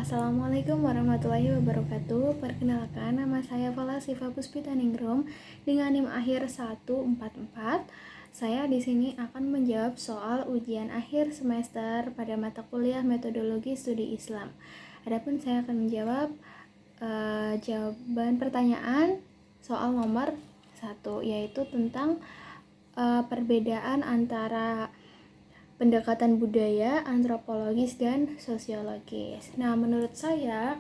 Assalamualaikum warahmatullahi wabarakatuh. Perkenalkan, nama saya Fala Siva Puspitaningrum dengan NIM akhir 144. Saya di sini akan menjawab soal ujian akhir semester pada mata kuliah Metodologi Studi Islam. Adapun saya akan menjawab jawaban pertanyaan soal nomor 1, yaitu tentang perbedaan antara pendekatan budaya, antropologis, dan sosiologis. Nah, menurut saya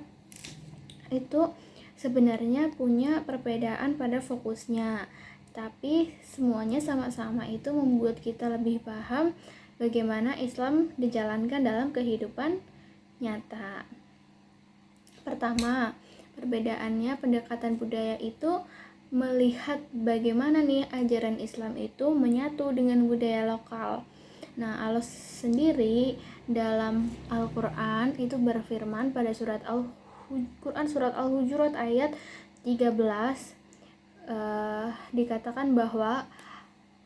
itu sebenarnya punya perbedaan pada fokusnya, tapi semuanya sama-sama itu membuat kita lebih paham bagaimana Islam dijalankan dalam kehidupan nyata. Pertama, perbedaannya pendekatan budaya itu melihat bagaimana nih ajaran Islam itu menyatu dengan budaya lokal. Nah, Allah sendiri dalam Al-Quran itu berfirman pada surat Al-Hujurat ayat 13 dikatakan bahwa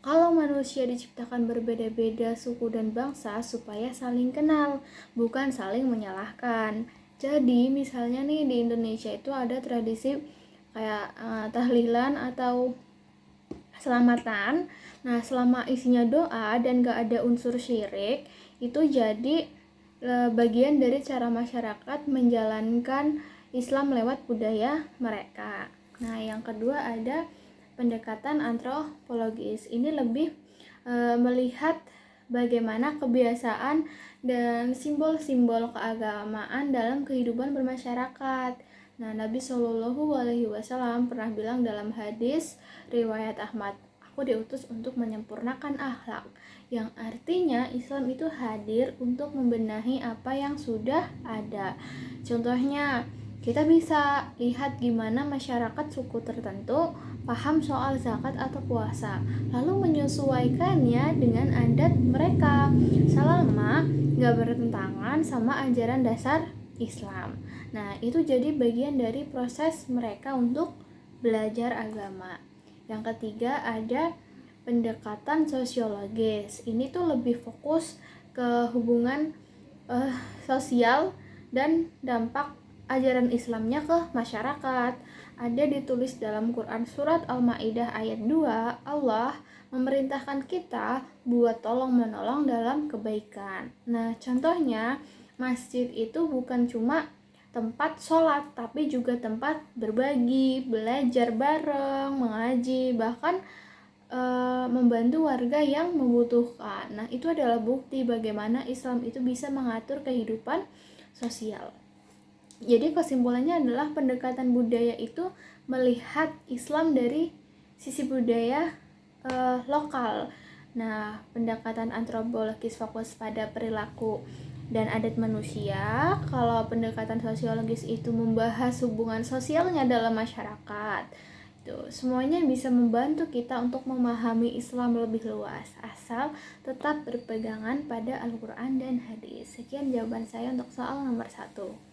kalau manusia diciptakan berbeda-beda suku dan bangsa supaya saling kenal, bukan saling menyalahkan. Jadi misalnya nih di Indonesia itu ada tradisi kayak tahlilan atau selamatan. Nah, selama isinya doa dan gak ada unsur syirik, itu jadi bagian dari cara masyarakat menjalankan Islam lewat budaya mereka. Nah, yang kedua ada pendekatan antropologis. Ini lebih melihat bagaimana kebiasaan dan simbol-simbol keagamaan dalam kehidupan bermasyarakat. Nah, Nabi Shallallahu Alaihi Wasallam pernah bilang dalam hadis riwayat Ahmad, aku diutus untuk menyempurnakan akhlak, yang artinya Islam itu hadir untuk membenahi apa yang sudah ada. Contohnya, kita bisa lihat gimana masyarakat suku tertentu paham soal zakat atau puasa, lalu menyesuaikannya dengan adat mereka selama gak bertentangan sama ajaran dasar Islam. Nah, itu jadi bagian dari proses mereka untuk belajar agama. Yang ketiga ada pendekatan sosiologis. Ini tuh lebih fokus ke hubungan sosial dan dampak ajaran Islamnya ke masyarakat. Ada ditulis dalam Quran surat Al-Maidah ayat 2, Allah memerintahkan kita buat tolong-menolong dalam kebaikan. Nah, contohnya masjid itu bukan cuma tempat sholat, tapi juga tempat berbagi, belajar bareng, mengaji, bahkan membantu warga yang membutuhkan. Nah, itu adalah bukti bagaimana Islam itu bisa mengatur kehidupan sosial. Jadi kesimpulannya adalah pendekatan budaya itu melihat Islam dari sisi budaya lokal. Nah, pendekatan antropologis fokus pada perilaku dan adat manusia. Kalau pendekatan sosiologis itu membahas hubungan sosialnya dalam masyarakat. Semuanya bisa membantu kita untuk memahami Islam lebih luas, asal tetap berpegangan pada Al-Quran dan hadis. Sekian jawaban saya untuk soal nomor 1.